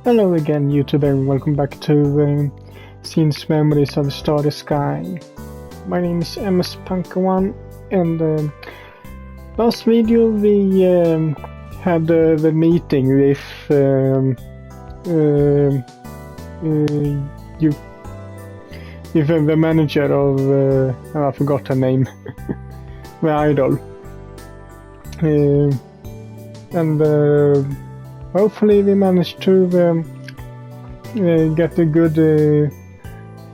Hello again, YouTube, and welcome back to Scenes Memories of Starry Sky. My name is MS-Punk1, and last video we had the meeting with the manager of I forgot her name, the idol, and hopefully we managed to get a good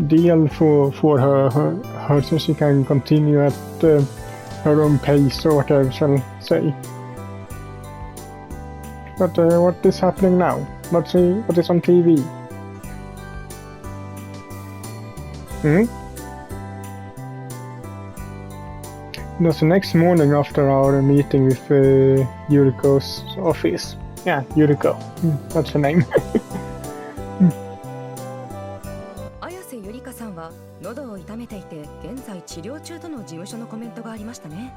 deal for her so she can continue at her own pace, or what I shall say. But what is happening now? What is on TV? It was the next morning after our meeting with Yuriko's office. Yeah, Yuriko. That's her name. 綾瀬ゆりかさんは喉を痛めていて現在治療中との事務所のコメントがありましたね。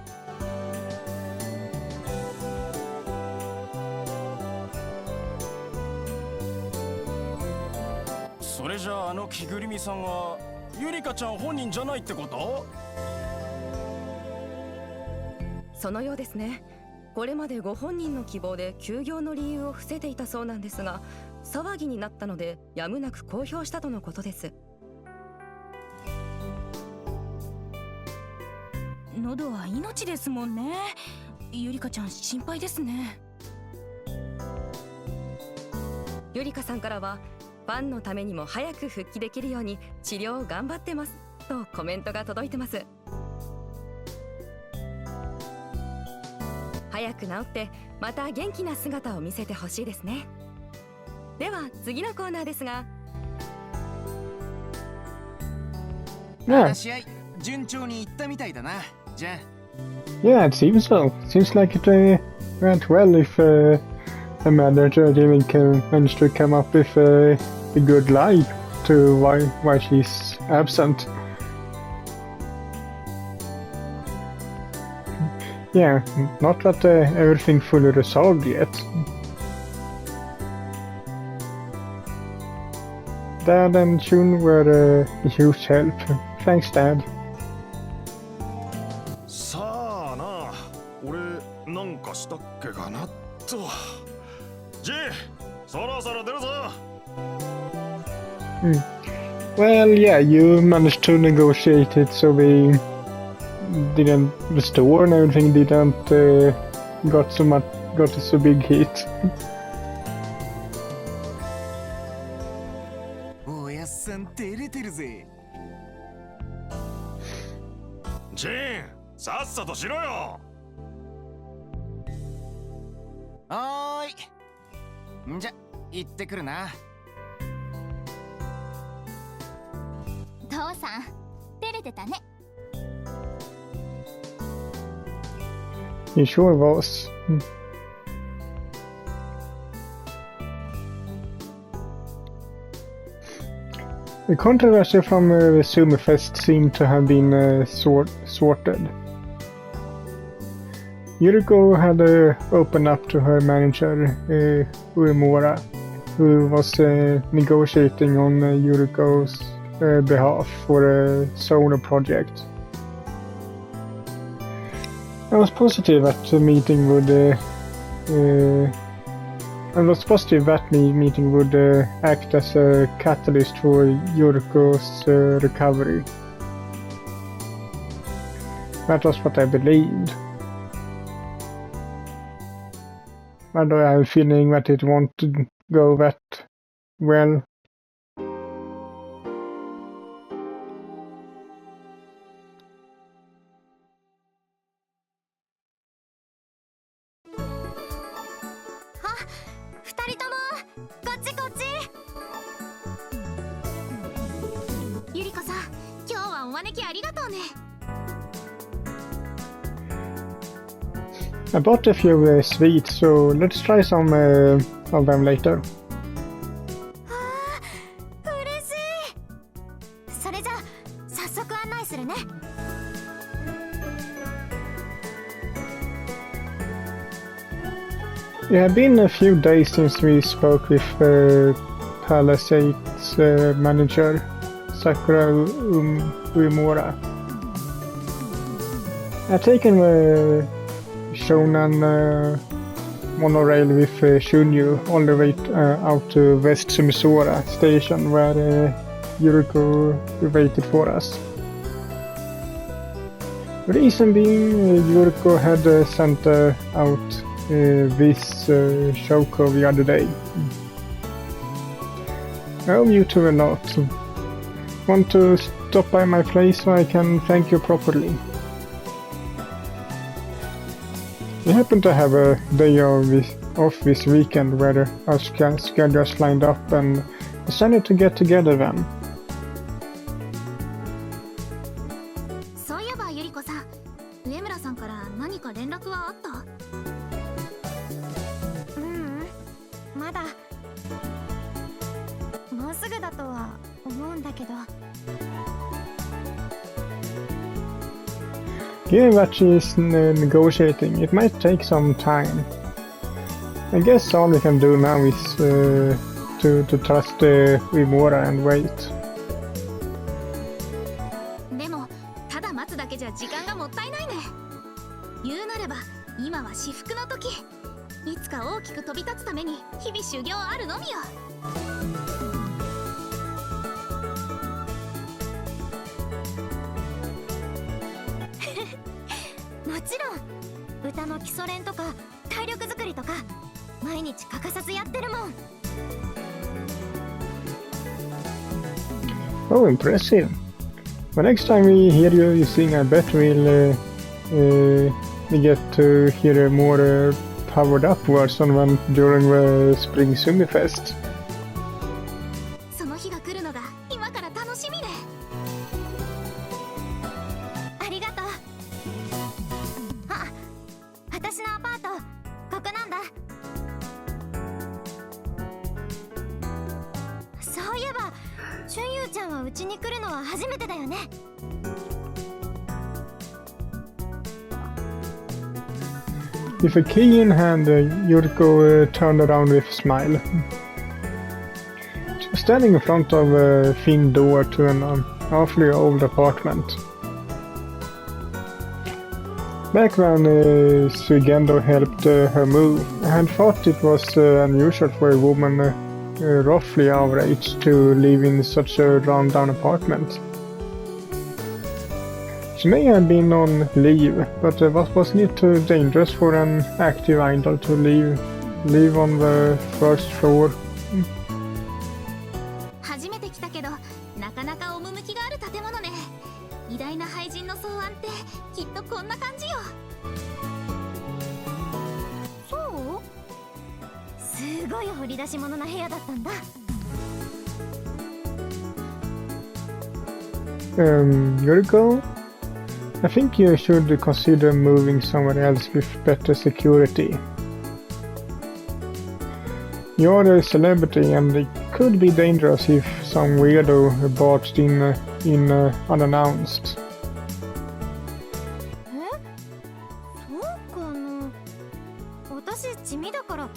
それじゃあ、あの着ぐるみさんはゆりかちゃん本人じゃないってこと？そのようですね。これまでご本人の希望で休業の理由を伏せていたそうなんですが、騒ぎになったのでやむなく公表したとのことです。喉は命ですもんね。ゆりかちゃん心配ですね。ゆりかさんからはファンのためにも早く復帰できるように治療を頑張ってますとコメントが届いてます。早く治ってまた元気な姿を見せてほしいですね。では次のコーナーですが、話し合い順調にいったみたいだな。じゃあ。Yeah, it seems so. Seems like it went well if the manager even managed to come up with a good lie to why she's absent. Yeah, not that everything fully resolved yet. Dad and Chun were a huge help. Thanks, Dad. さあな、俺なんかしたっけかなと。ジー、そろそろ出るぞ。Well, yeah, you managed to negotiate it so we didn't, the store and everything didn't got a so big hit. おやっさん照れてるぜ。ジーン、さっさとしろよ。はーい。んじゃ行ってくるな。父さん照れてたね。He sure was. The controversy from the Summerfest seemed to have been sorted. Yuriko had opened up to her manager, Uemura, who was negotiating on Yuriko's behalf for a solo project. I was positive that the meeting would act as a catalyst for Yuriko's recovery. That was what I believed. But I have a feeling that it won't go that well. I bought a few sweets, so let's try some of them later. 嬉しい。それじゃあ早速案内するね。It had been a few days since we spoke with Palisade's manager, Sakura Uemura. I'd taken the Shonan monorail with Cunyu all the way out to West Sumisora station where Yuriko waited for us. The reason being, Yuriko had sent out this Shoko the other day. I owe you two a lot. Want to stop by my place so I can thank you properly? We happen to have a day off this weekend where our schedules lined up and decided to get together then. そういえばゆり子さん、上村さんから何か連絡はあった？まだ。もうすぐだとは思うんだけど。Given that she's negotiating, it might take some time. I guess all we can do now is to trust Uemura and wait. でも、ただ待つだけじゃ時間がもったいないね。言うなれば、今は至福の時。いつか大きく飛び立つために日々修行あるのみよ。もちろん歌の基礎練とか体力作りとか毎日欠かさずやってるもん。 Oh, impressive. But next time we hear you sing, I bet we get to hear a more powered up version when during the Spring Sumifest. その日が来るのが今から楽しみね。ありがとう。あ、私のアパートここなんだ。そういえばチュンユーちゃんはうちに来るのは初めてだよね。With a key in hand, Yuriko turned around with a smile. She was standing in front of a thin door to an awfully old apartment. Back when Sugendo helped her move, I had thought it was unusual for a woman roughly our age to live in such a run-down apartment. She may have been on leave, but wasn't it too dangerous for an active idol to live on the first floor? 初めて来たけど、なかなか趣がある建物ね。偉大な俳人の草案ってきっとこんな感じよ。そう？すごい掘り出し物な部屋だったんだ。Yuriko? I think you should consider moving somewhere else with better security. You're a celebrity and it could be dangerous if some weirdo barged in unannounced. そうかな。私地味だから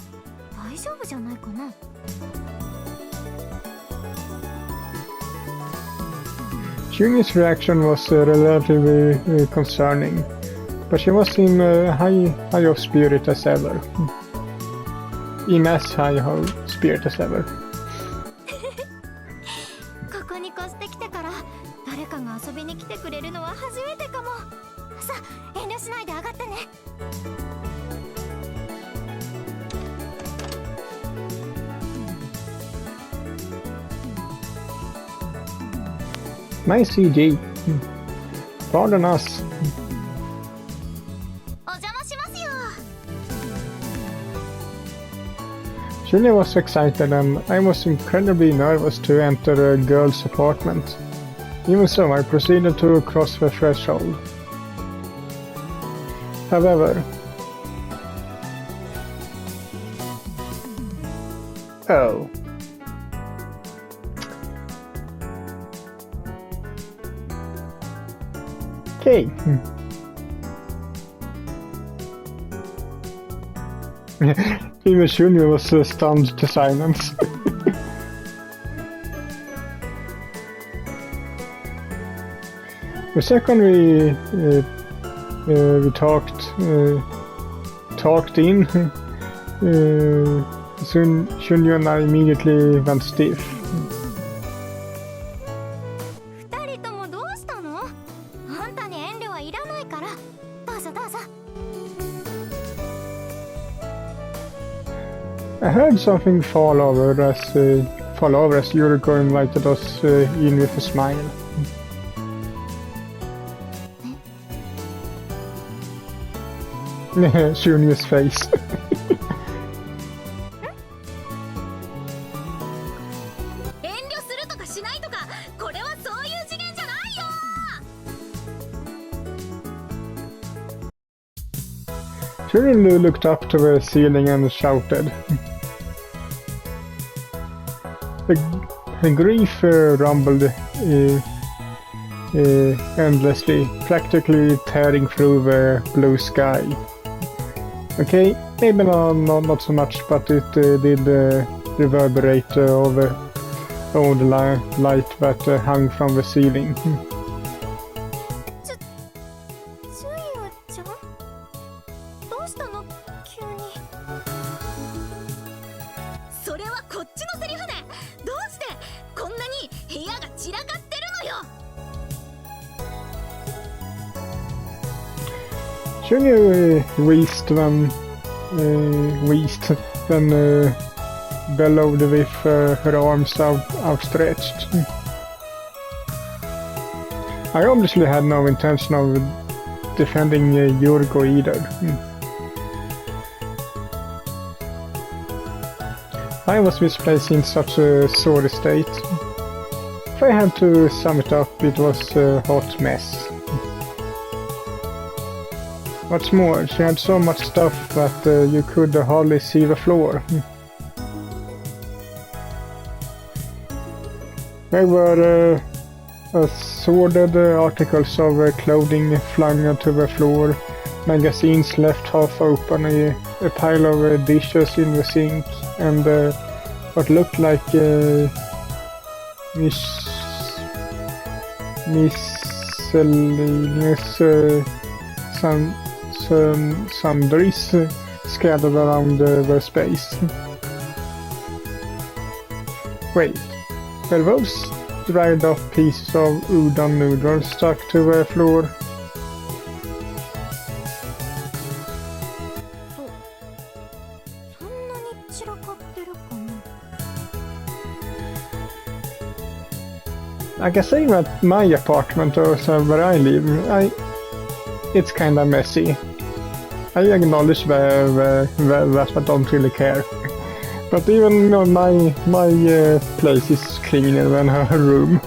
大丈夫じゃないかな。Cunyu's reaction was relatively concerning, but she was in high of spirit as ever. In as high of spirit as ever. ここに越してきてから誰かが遊びに来てくれるのは初めてかも。さあ遠慮しないで上がってね。My CD. Pardon us. お邪魔しますよ。Julia was excited and I was incredibly nervous to enter a girl's apartment. Even so, I proceeded to cross the threshold. However... Oh. Okay. Even Cunyu was stunned to silence. The second we talked in, soon Cunyu and I immediately went stiff. 二人ともどうしたの？あんたに遠慮はいらないから。どうぞどうぞ。 I heard something fall over as Yuriko invited us in with a smile. Cunyu's face. 遠慮するとかしないとか、これはそういう次元じゃないよ。 Cunyu looked up to the ceiling and shouted. The grief rumbled endlessly, practically tearing through the blue sky. Okay, maybe not so much, but it did reverberate over all the light that hung from the ceiling. つゆちゃん？どうしたの？急に。それはこっちのセリフね。どうしてこんなに部屋が散らかってるのよ。 Cunyu wheezed then bellowed with her arms outstretched. I obviously had no intention of defending Yuriko either. I was misplaced in such a sore state. If I had to sum it up, it was a hot mess. What's more, she had so much stuff that you could hardly see the floor. There were assorted articles of clothing flung to the floor, magazines left half open, a pile of dishes in the sink, and what looked like miscellaneous sundries scattered around the space. Wait, were those dried up pieces of udon noodles stuck to the floor? I can say that my apartment, or where I live, it's kinda messy. I acknowledge that I don't really care. But even my place is cleaner than her room.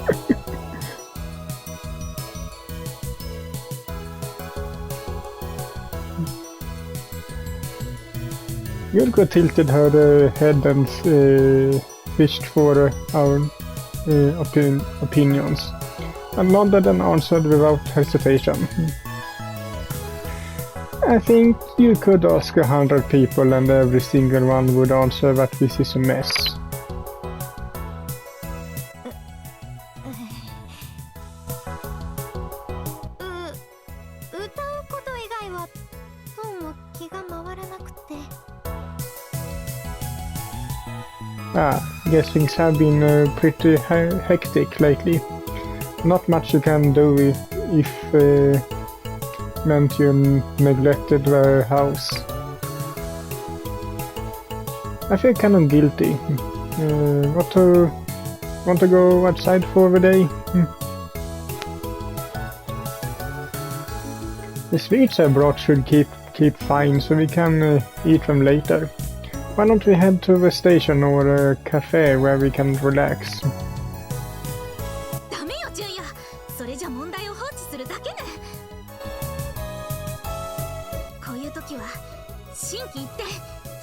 Yuriko tilted her head and fished for our opinions. I nodded and answered without hesitation. I think you could ask 100 people and every single one would answer that this is a mess. Guess things have been pretty hectic lately. Not much you can do if meant you neglected the house. I feel kind of guilty. Want to go outside for the day? The sweets I brought should keep fine, so we can eat them later. Why don't we head to the station or a cafe where we can relax? ダメよ、純也。それじゃ問題を放置するだけね。こういう時は心機一転、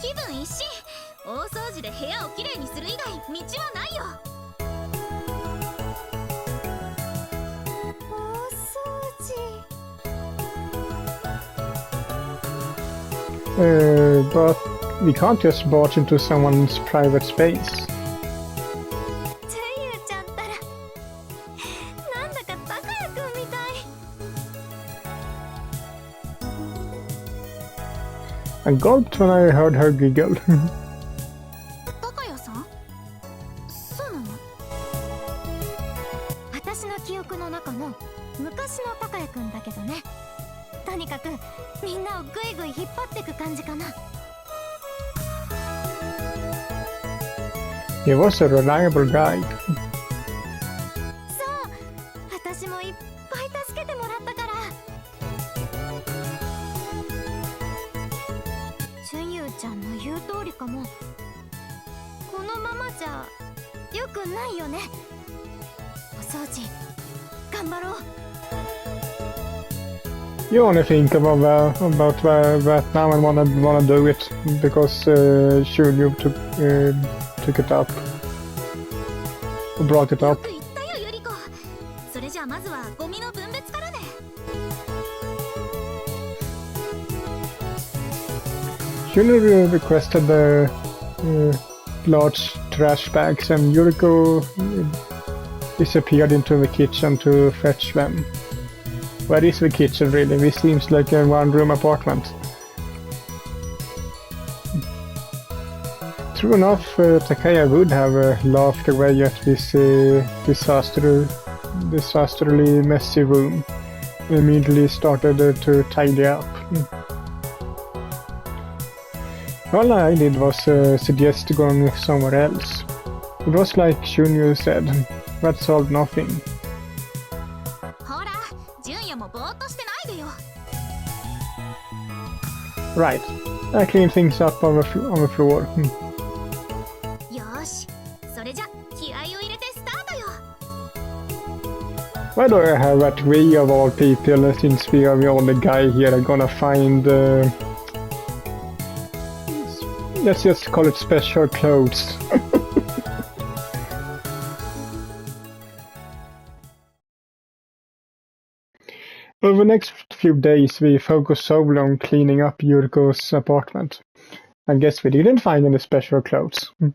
気分一新。大掃除で部屋をきれいにする以外道はないよ。大掃除。But we can't just barge into someone's private space. チュンユーちゃんったらなんだか高谷くんみたい。 I gulped when I heard her giggle. 高谷さん？そうなの？私の記憶の中の昔の高谷くんだけどね。とにかくみんなをぐいぐい引っ張ってく感じかな。 He was a reliable guy. そう、私もいっぱい助けてもらったから。チュンユーちゃんの言う通りかも。このままじゃよくないよね。お掃除頑張ろう。 You only think about Vietnam and wanna do it because Cunyu took it up, brought it よ up. く言ったよユリコ。それじゃあまずはゴミの分別からね。 Cunyu requested the large trash bags, and Yuriko disappeared into the kitchen to fetch them. Where is the kitchen really? This seems like a one-room apartment. True enough, Takaya would have laughed away at this disasterly messy room. He immediately started to tidy up. All I did was suggest going somewhere else. It was like Cunyu said, that solved nothing. ほら、純也もぼーっとしてないでよ。 Right, I cleaned things up on the floor. よーし、それじゃ気合を入れてスタートよ。 Why do I have that we of all people, since we are the only guy here, are gonna find let's just call it special clothes. Over the next few days we focused solely on cleaning up Yuriko's apartment. I guess we didn't find any special clothes. We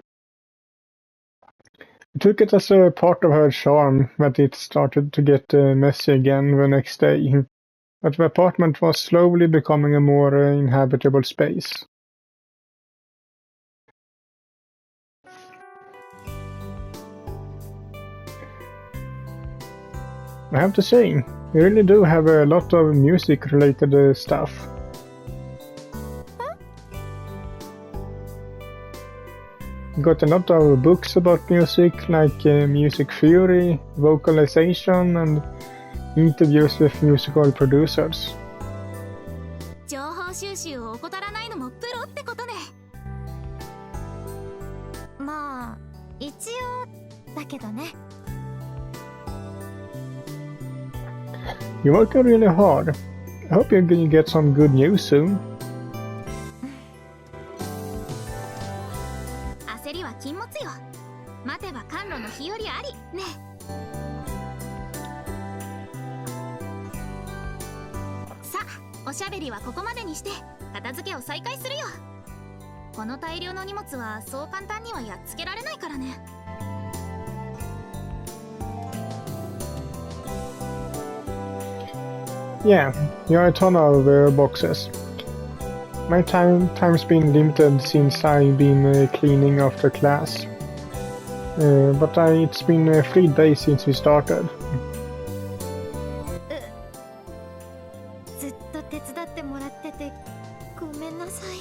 took it as a part of her charm that it started to get messy again the next day, but the apartment was slowly becoming a more inhabitable space. I have to say, we really do have a lot of music-related stuff. We got a lot of books about music, like music theory, vocalization, and interviews with musical producers. 情報収集を怠らないのもプロってことね。まあ、一応だけどね。 You're working really hard. I hope you get some good news soon. 焦りは禁物よ。待てば甘露の日和ありね。さあ、おしゃべりはここまでにして片付けを再開するよ。この大量の荷物はそう簡単にはやっつけられないからね。 Yeah, there are a ton of boxes. My time's been limited since I've been cleaning after class. But it's been 3 days since we started. ずっと手伝ってもらっててごめんなさい。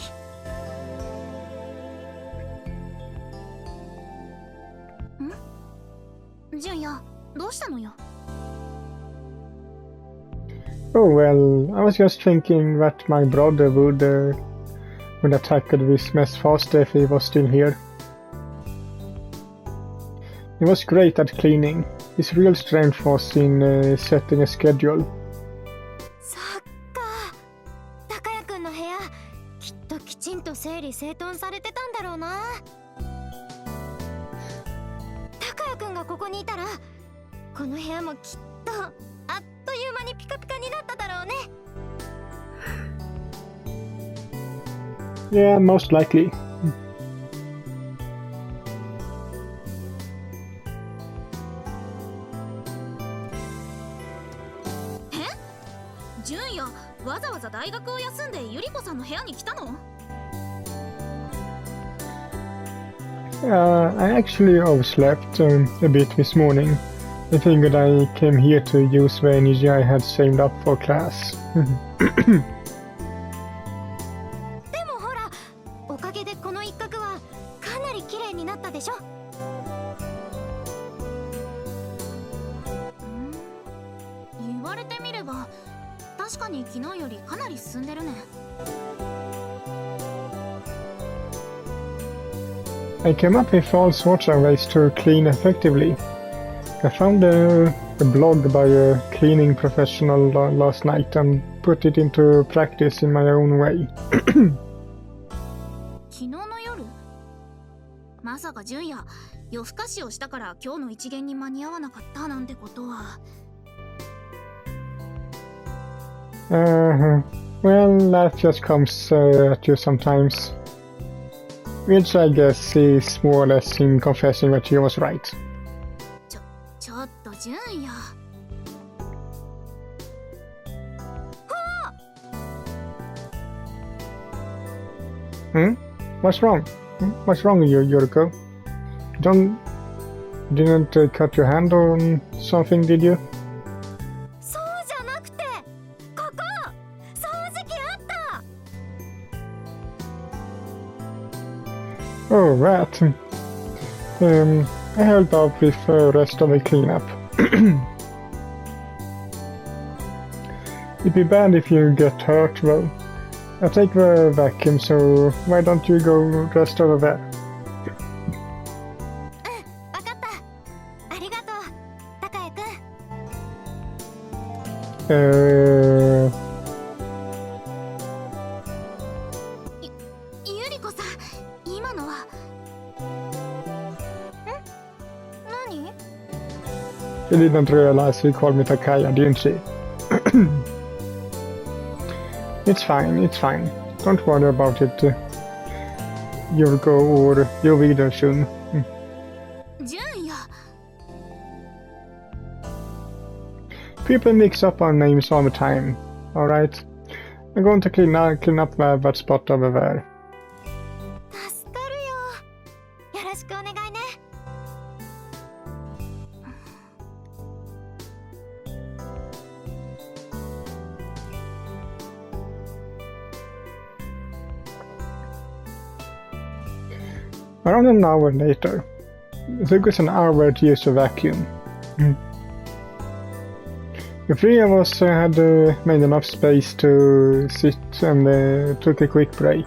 ん？純也、どうしたのよ？ Oh well, I was just thinking that my brother would attack this mess faster if he was still here. He was great at cleaning. His real strength was in setting a schedule. そっか。高谷くんの部屋、きっときちんと整理整頓されてたんだろうな。高谷くんがここにいたら、この部屋もきっとあっという間にピカピカになっただろうね。Yeah, most likely. 純也、わざわざ大学を休んでゆり子さんの部屋に来たの？ I actually overslept a bit this morning. I figured I came here to use the energy I had saved up for class. でもほら、おかげでこの一角はかなり綺麗になったでしょ。言われてみれば確かに昨日よりかなり進んでるね。I came up with all sorts of ways to clean effectively. I found a blog by a cleaning professional last night and put it into practice in my own way. 昨日の夜？まさか純也、夜更かしをしたから今日の一限に間に合わなかったなんてことは。Well, life just comes at you sometimes. Which I guess is more or less him confessing that he was right. ちょっと純也。Hmm? What's wrong? What's wrong with you, Yuriko? Didn't cut your hand on something, did you? そうじゃなくて、ここ掃除機あった。 Oh, that. I helped out with the rest of the cleanup. It'd be bad if you get hurt, though. I'll take the vacuum, so why don't you go rest over there? わかった。ありがとう、高江くん。ゆり子さん、今のは。何？ You didn't realize he called me Takaya, didn't she? It's fine. Don't worry about it. You'll go or you'll be there soon. 純也。 People mix up our names all the time. Alright? I'm going to clean up that spot over there. 助かるよ。よろしくお願いね。Around an hour later, it took us an hour to use the vacuum. The three of us had made enough space to sit and took a quick break.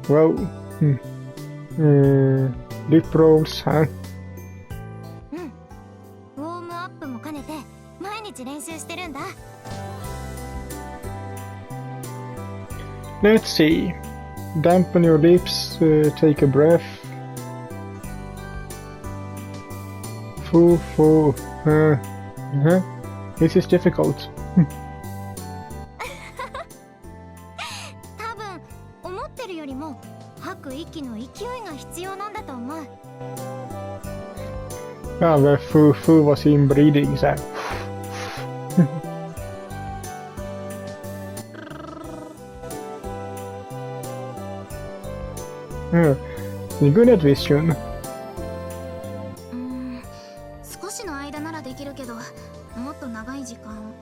Whoa. Lip rolls, huh? ウォームアップも兼ねて毎日練習してるんだ。 Let's see. Dampen your lips, take a breath. Foo. This is difficult. 多分思ってるよりも吐く息の勢いが必要なんだと思う。 Ah, the foo was him breathing, so. You're good at vision. 少しの間ならできるけど、もっと長い時間、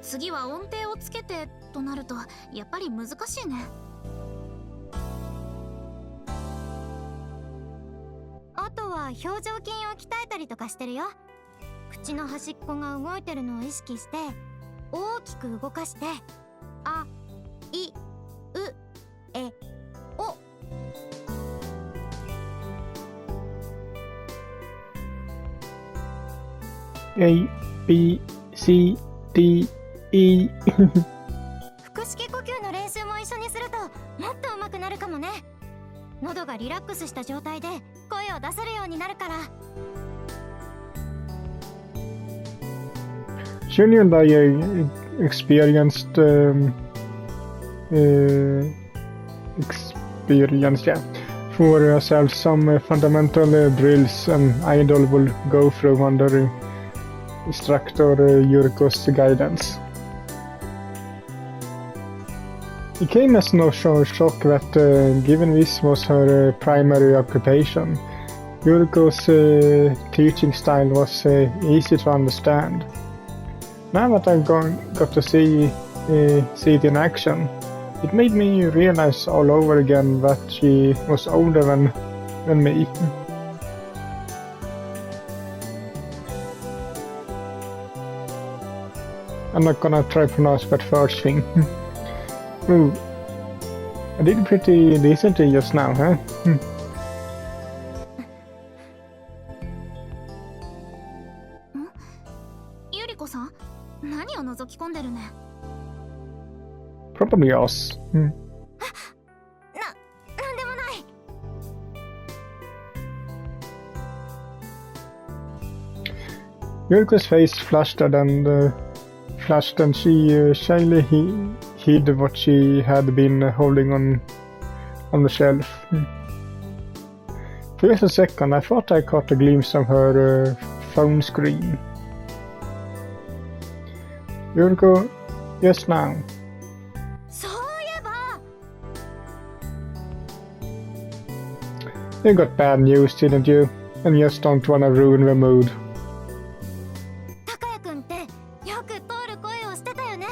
次は音程をつけてとなるとやっぱり難しいね。あとは表情筋を鍛えたりとかしてるよ。口の端っこが動いてるのを意識して大きく動かして、あ、い、う、え、お。A, B, C, D, E. 腹式呼吸の練習も一緒にするともっと上手くなるかもね。喉がリラックスした状態で声を出せるようになるから。 Cunyu and I experienced experience, yeah, for ourselves some fundamental drills an idol will go through under instructor Yuriko's guidance. It came as no shock that, given this was her primary occupation, Yuriko's teaching style was easy to understand. Now that I've got to see it in action, it made me realize all over again that she was older than me. I'm not gonna try to pronounce that first thing. Ooh, I did pretty decently just now, huh? Yuriko さん、何を覗き込んでるね。Probably us. なんでもない。Yuriko's face flushed and she shyly hid what she had been holding on the shelf. For just a second, I thought I caught a glimpse of her phone screen. Yuriko, yes now. そういえば、 You got bad news, didn't you? And you just don't wanna ruin the mood. 高谷くんってよく通る声をしてたよね。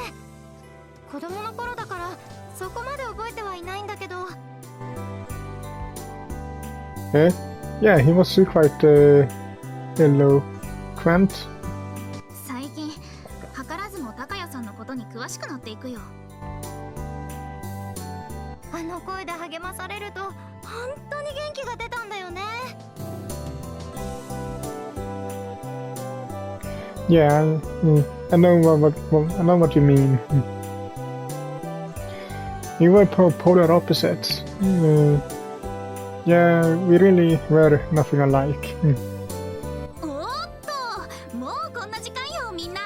子供の頃だからそこまで覚えてはいないんだけど。Eh? Yeah, he was quite eloquent. 最近、図らずも高谷さんのことに詳しくなっていくよ。あの声で励まされると本当に元気が出たんだよね。Yeah, I know what you mean. We were polar opposites. Yeah, we really were nothing alike. おーっと、もうこんな時間よみんな。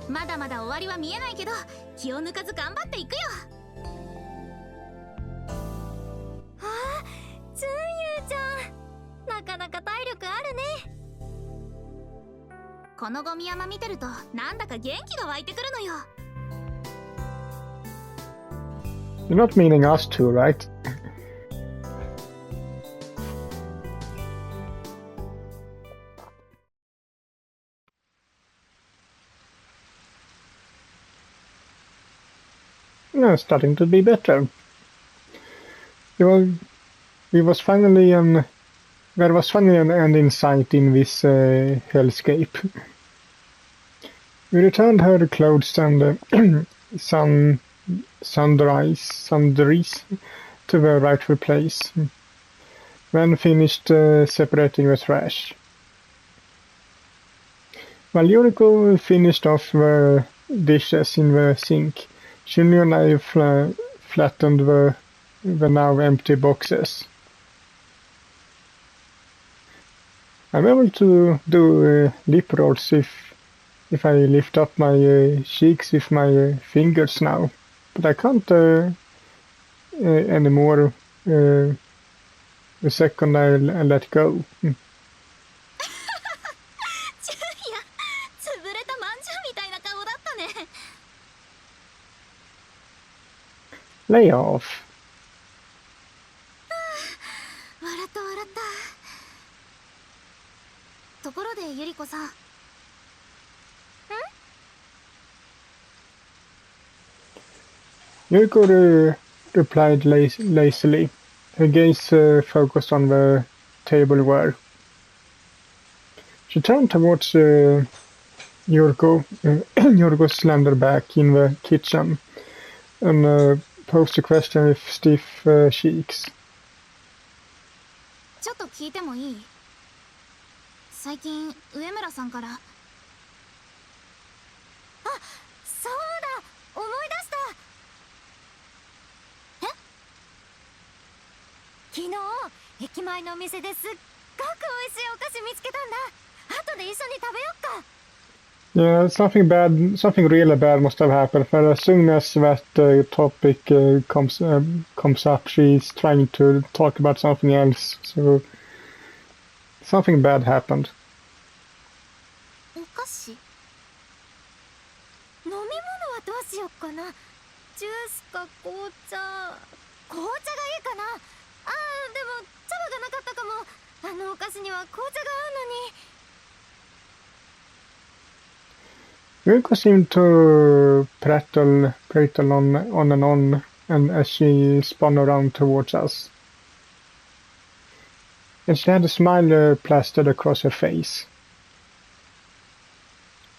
まだまだ終わりは見えないけど、気を抜かず頑張っていくよ。ああ、ちゅんゆうちゃん、なかなか体力あるね。このゴミ山見てるとなんだか元気が湧いてくるのよ。You're not meaning us two, right? No, starting to be better. There was finally an end in sight in this hellscape. We returned her clothes and sundries to their rightful place. Then finished separating the trash. While Yuriko finished off the dishes in the sink, Cunyu and I flattened the now empty boxes. I'm able to do lip rolls if I lift up my cheeks with my fingers now, but I can't anymore the second I let go. ちゅんや、潰れたまんじゅうみたいな顔だったね。Lay off. 笑った笑った。ところでゆりこさん。Yuriko replied lazily, her gaze focused on the tableware. She turned towards Yuriko's slender back in the kitchen and posed a question with stiff cheeks. ちょっと聞いてもいい？最近上村さんから。あ、そうだ、思い出した。え？昨日駅前のお店ですっごく美味しいお菓子見つけたんだ。後で一緒に食べよっか。Yeah, something bad, something really bad must have happened. For as soon as that topic comes up, she's trying to talk about something else. So something bad happened. お菓子飲み物はどうしよっかな。ジュースか紅茶。紅茶がいいかな。あー、でも茶葉がなかったかも。あのお菓子には紅茶が合うのに。 Yuriko seemed to prattle on, and as she spun around towards us. And she had a smile plastered across her face.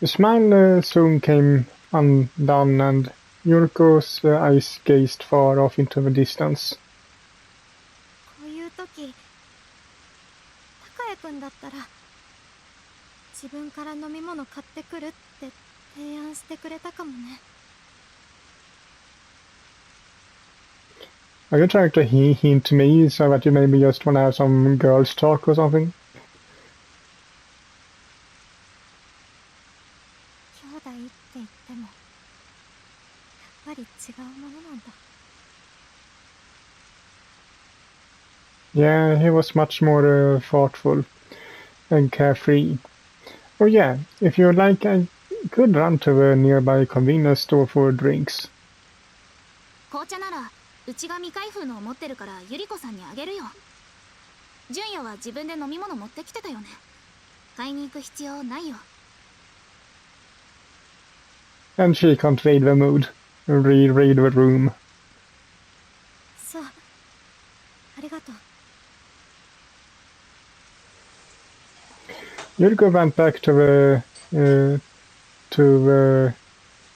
The smile soon came undone, and Yuriko's eyes gazed far off into the distance. こういう時、高谷くんだったら自分から飲み物買ってくるって提案してくれたかもね。 Are you trying to hint me so that you maybe just want to have some girls talk or something? 兄弟って言ってもやっぱり違うものなんだ。 Yeah, he was much more thoughtful and carefree. Oh yeah, if you like, I could run to a nearby convenience store for drinks. 紅茶ならうちが未開封のを持ってるからゆり子さんにあげるよ。純也は自分で飲み物持ってきてたよね。買いに行く必要ないよ。 And she can't read the mood. Read the room. そう、ありがとう。 Yuriko went back to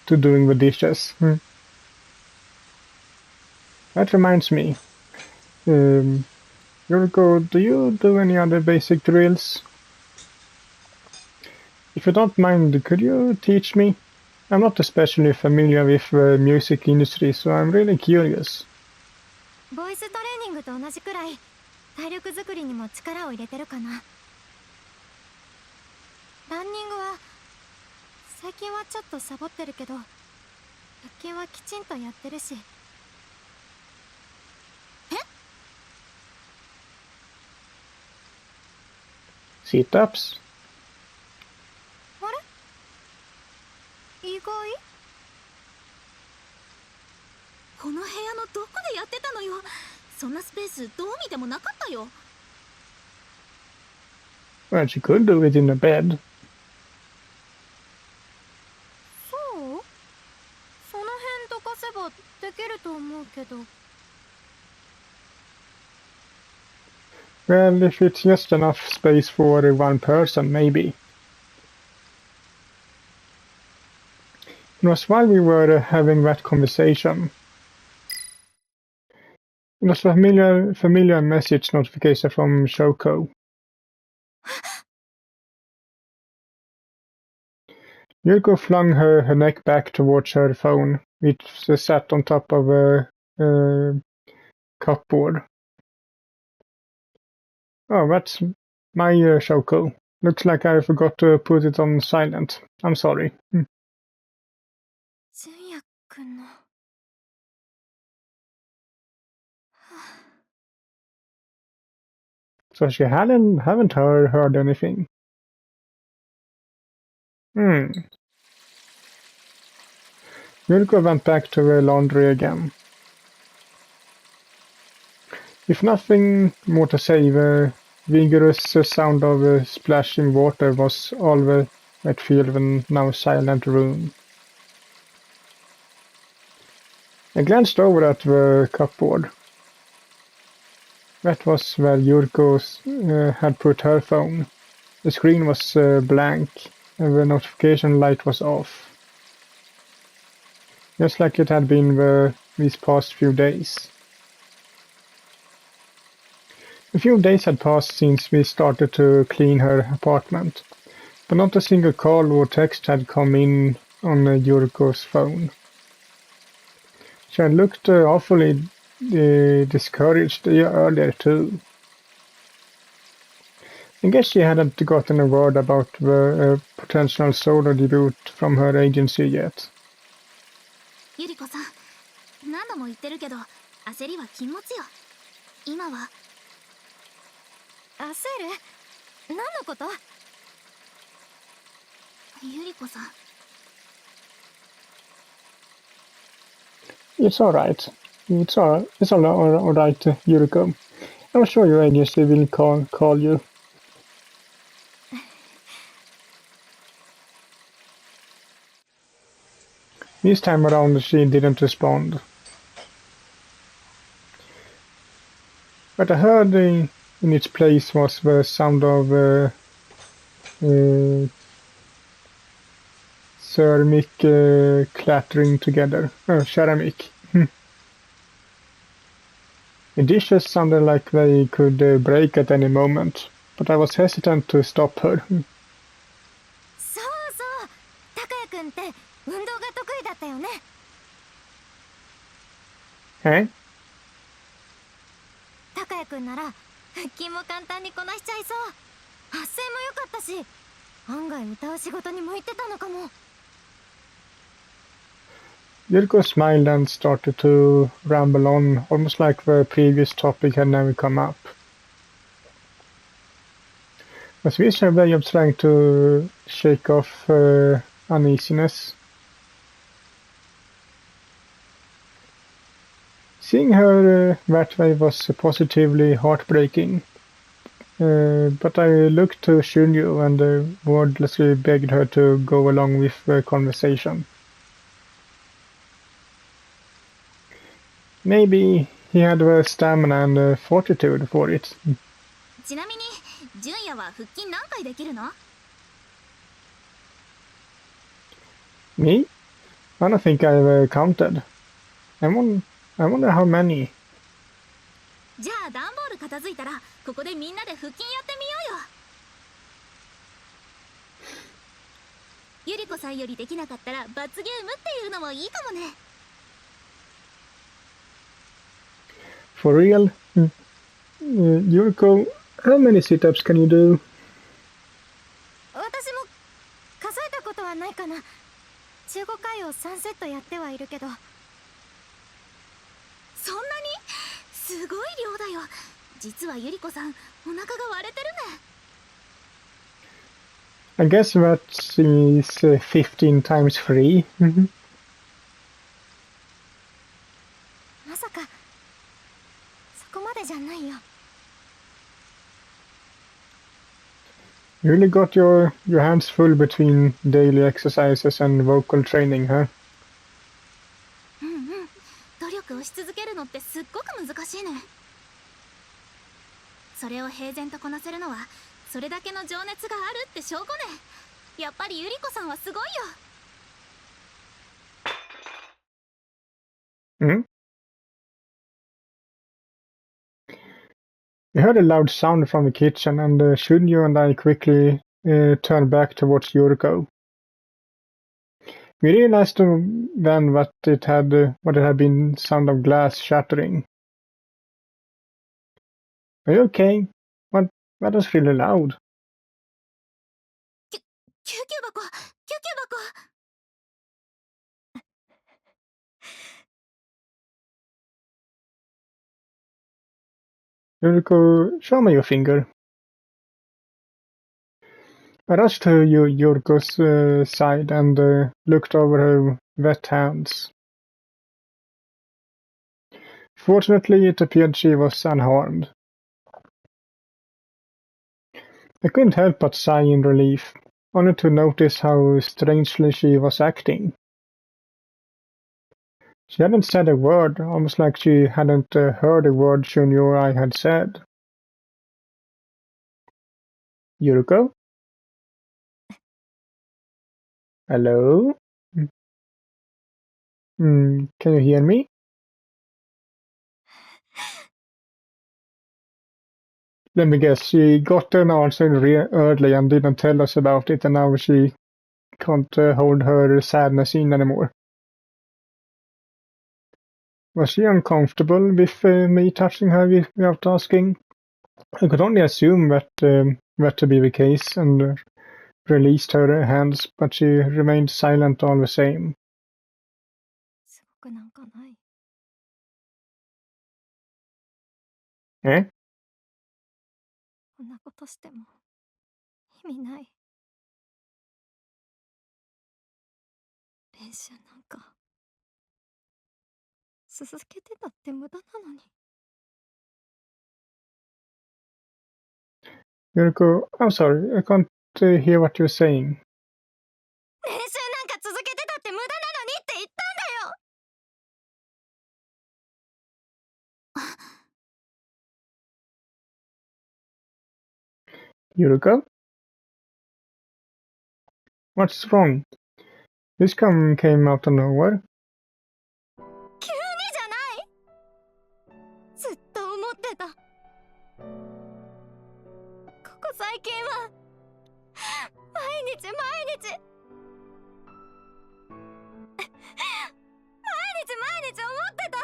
doing the dishes. That reminds me. Yuriko, do you do any other basic drills? If you don't mind, could you teach me? I'm not especially familiar with the music industry, so I'm really curious. ボイストレーニングと同じくらい体力づくりにも力を入れてるかな。ランニングは最近はちょっとサボってるけど、腹筋はきちんとやってるし。 Sit-ups? あれ？意外？この部屋のどこでやってたのよ。そんなスペースどう見てもなかったよ。 Well, she could do it in a bed. そう？その辺どかせばできると思うけど。 Well, if it's just enough space for one person, maybe. It was while we were having that conversation. It was a familiar message notification from Shoko. Yuriko flung her neck back towards her phone, which sat on top of a cupboard. Oh, that's my Shoko. Looks like I forgot to put it on silent. I'm sorry. 純也くんの。 So she haven't heard anything. Yuriko went back to the laundry again. If nothing more to say, the vigorous sound of splashing water was all that filled the now silent room. I glanced over at the cupboard. That was where Yuriko had put her phone. The screen was blank, and the notification light was off. Just like it had been these past few days. A few days had passed since we started to clean her apartment, but not a single call or text had come in on Yuriko's phone. She had looked awfully discouraged earlier too. I guess she hadn't gotten a word about the potential solo debut from her agency yet. ゆり子さん、何度も言ってるけど焦りは禁物よ。今は焦る？何のこと？ゆり子さん。 It's alright. It's alright, Yuriko. I'm sure your agency will call you. This time around she didn't respond. But I heard in its place was the sound of ceramic clattering together. Ceramic. The dishes sounded like they could break at any moment, but I was hesitant to stop her. そうそう、高谷くんって運動が得意だったよね。え？高谷くんなら腹筋も簡単にこなしちゃいそう。発声も良かったし、案外歌う仕事に向いてたのかも。Yuriko smiled and started to ramble on, almost like the previous topic had never come up. Was this her way of trying to shake off uneasiness? Seeing her that way was positively heartbreaking, but I looked to Cunyu and wordlessly begged her to go along with the conversation. Maybe he had the stamina and fortitude for it. ちなみに純也は腹筋何回できるの？ Me? I don't think I've counted. I wonder how many. じゃあ段ボール片付いたらここでみんなで腹筋やってみようよ。ゆり子さんよりできなかったら罰ゲームっていうのもいいかもね。 For real? Yuriko, how many sit-ups can you do? 私も数えたことはないかな。15回を3セットやってはいるけど。そんなに？すごい量だよ。実はゆり子さんお腹が割れてるね。 I guess that is 15 times 3. まさかそこまでじゃないよ。 You really got your hands full between daily exercises and vocal training, huh? うんうん。努力をし続けるのってすっごく難しいね。それを平然とこなせるのはそれだけの情熱があるって証拠ね。やっぱりゆり子さんはすごいよ。 Hmm? We heard a loud sound from the kitchen, and Cunyu and I quickly turned back towards Yuriko. We realized then what it had been sound of glass shattering. Are you okay? That was really loud. 救急箱、救急箱。 Yuriko, show me your finger. I rushed to Yuriko's side and looked over her wet hands. Fortunately, it appeared she was unharmed. I couldn't help but sigh in relief, only to notice how strangely she was acting. She hadn't said a word, almost like she hadn't heard a word Cunyu or I had said. Yuriko? Hello? Can you hear me? Let me guess, she got an answer early and didn't tell us about it, and now she can't hold her sadness in anymore. Was she uncomfortable with me touching her without asking? I could only assume that that to be the case and released her hands, but she remained silent all the same. すごくなんかない。Eh? こんなことしても意味ない。練習なんか続けてたって無駄なのに。Yuriko, I'm sorry, I can't hear what you're saying. 練習なんか続けてたって無駄なのにって言ったんだよ。Yuriko? What's wrong? This came out of nowhere. 急にじゃない。ずっと思ってた。ここ最近は毎日毎日毎日思ってた。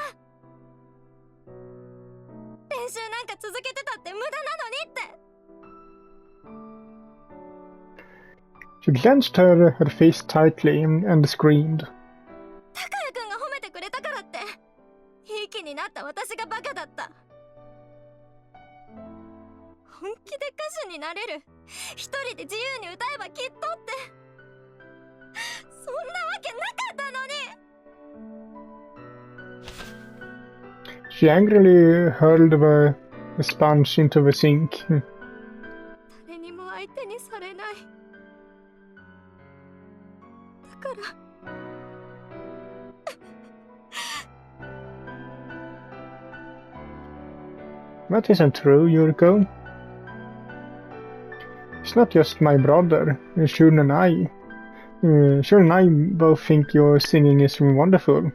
練習なんか続けてたって無駄なのにって。 She clenched her face tightly and screamed. 高谷くんが褒めてくれたからっていい気になった私がバカだった。本気で歌手になれる、一人で自由に歌えばきっとって、そんなわけなかったのに。 She angrily hurled the sponge into the sink. 誰にも相手にされない。だから That isn't true, Yuriko. It's not just my brother. Shun and I both think your singing is wonderful.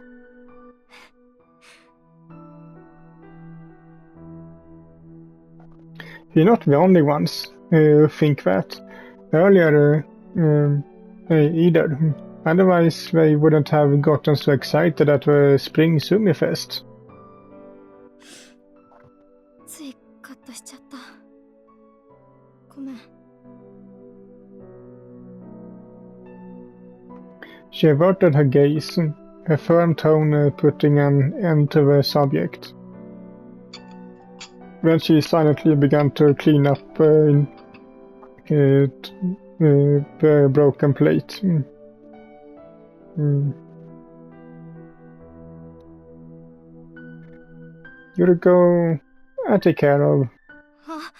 You're not the only ones who think that. Earlier, either. Otherwise, they wouldn't have gotten so excited at the Spring Sumi Fest. ついカットしちゃった。ごめん。 She averted her gaze, her firm tone putting an end to the subject. Then she silently began to clean up the broken plate. Yuriko, I take care of. あ、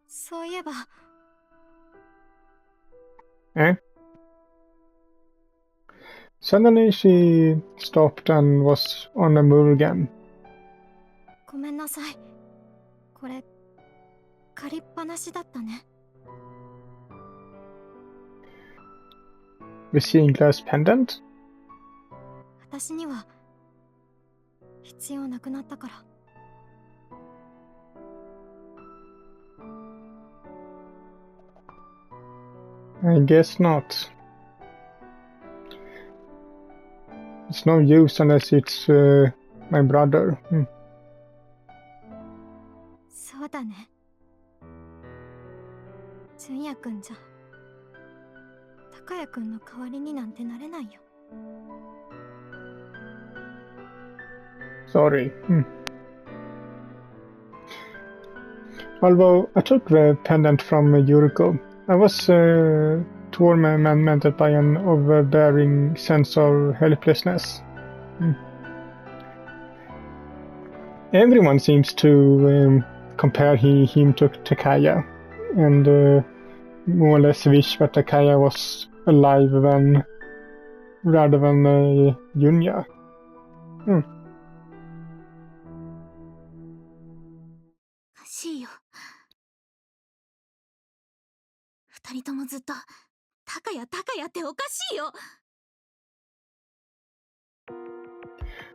そういえば。 Eh? Suddenly she stopped and was on the move again. ごめんなさい。これ借りっぱなしだったね。 The seeing glass pendant? 私には必要なくなったから。 I guess not. It's no use unless it's my brother. そうだね。純也くんじゃ高谷くんの代わりになんてなれないよ。 Sorry. Although I took the pendant from Yuriko, I was tormented by an overbearing sense of helplessness. Everyone seems to compare him to Takaya, and more or less wish that Takaya was alive rather than Junya. おかしいよ。二人ともずっと高谷っておかしいよ。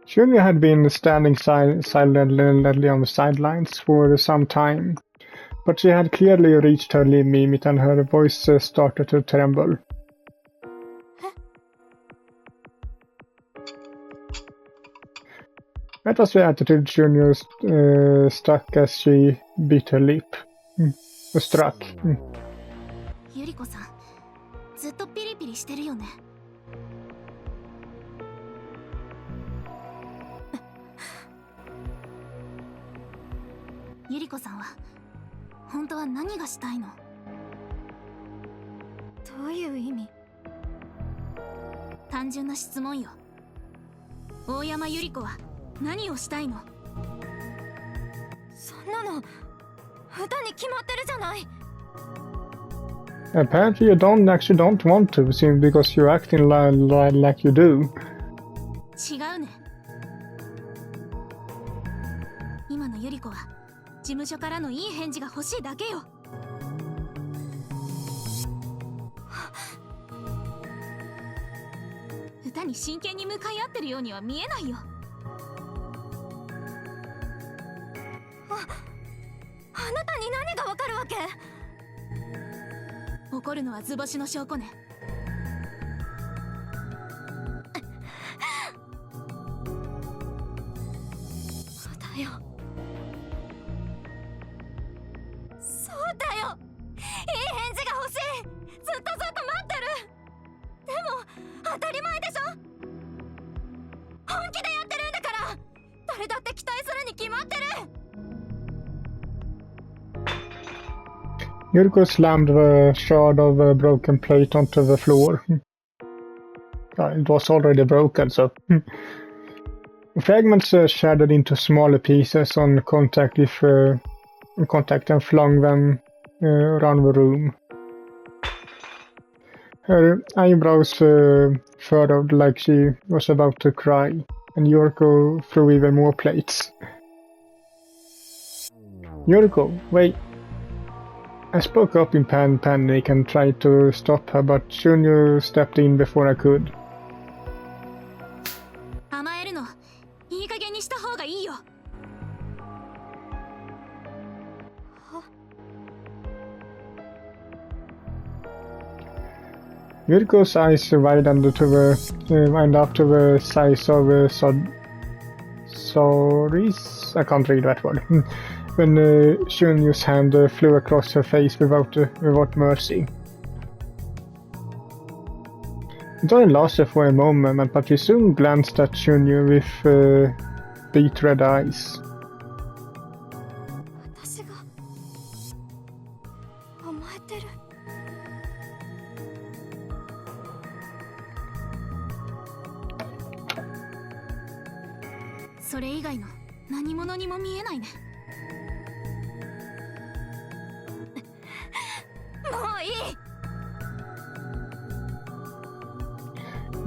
Cunyu had been standing silently on the sidelines for some time, but she had clearly reached her limit and her voice started to tremble. That was the attitude Cunyu struck as she bit her lip. struck. ゆり子さん、ずっとピリピリしてるよね。ゆり子さんは本当は何がしたいの？どういう意味？単純な質問よ。大山ゆり子は何をしたいの？そんなの歌に決まってるじゃない。Apparently you actually don't want to, simply because you're acting like you do. 違うね。今のゆり子は事務所からのいい返事が欲しいだけよ。歌に真剣に向かい合ってるようには見えないよ。あなたに何がわかるわけ？怒るのは図星の証拠ね。だよ。そうだよ。いい返事が欲しい。ずっと待ってる。でも当たり前でしょ。本気でやってるんだから。誰だって期待するに決まってる。Yuriko slammed the shard of broken plate onto the floor. It was already broken, so... Fragments shattered into smaller pieces on contact and flung them around the room. Her eyebrows furrowed like she was about to cry, and Yuriko threw even more plates. Yuriko, wait! I spoke up in panic and tried to stop her, but Cunyu stepped in before I could. 甘えるのいい加減にした方がいいよ。Yuriko's eyes widened up to the size of sorries? I can't read that word. When Cunyu's hand flew across her face without mercy. It only lasted for a moment, but she soon glanced at Cunyu with beet red eyes. 私が甘えてる。それ以外の何者にも見えないね。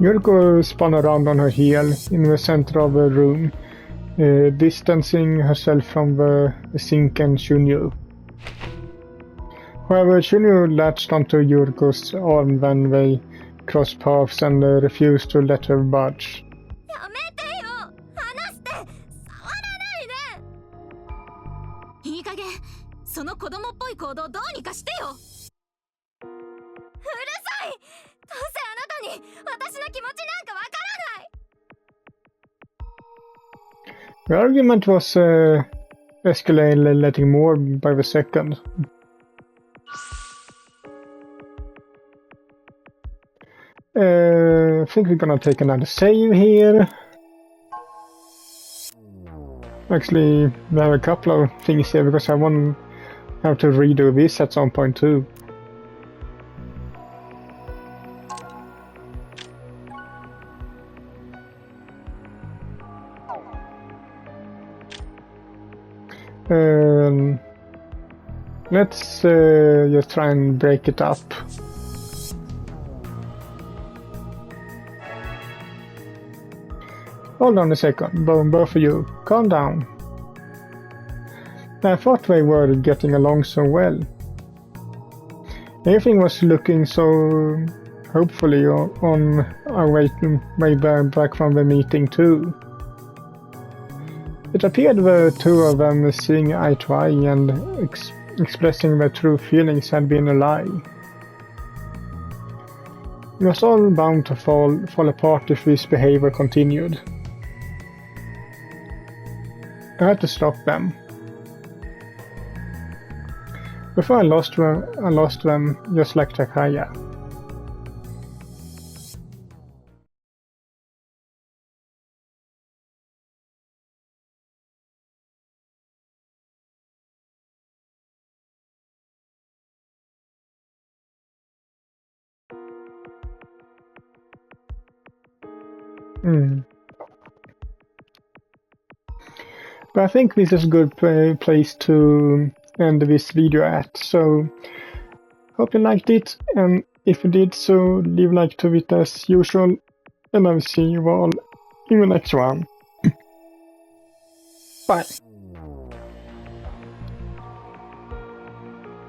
Yuriko spun around on her heel in the center of the room, distancing herself from the sink and Cunyu. However, Cunyu latched onto Yuriko's arm when they crossed paths and refused to let her budge. やめてよ。離して。触らないで。いい加減、その子供っぽい行動どうにかしてよ。うるさい。どうせあなたに私の気持ちなんかわからない。 The argument was escalating more by the second. I think we're gonna take another save here. Actually, we have a couple of things here because I want to have to redo this at some point too. Let's just try and break it up. Hold on a second, both of you. Calm down. I thought they were getting along so well. Everything was looking so hopefully on our way back from the meeting too. It appeared the two of them seeing eye to eye and expressing their true feelings had been a lie. It was all bound to fall apart if this behavior continued. I had to stop them. Before I lost them just like Takaya. But I think this is a good place to end this video at, so hope you liked it, and if you did so, leave a like to it as usual, and I will see you all in the next one. Bye.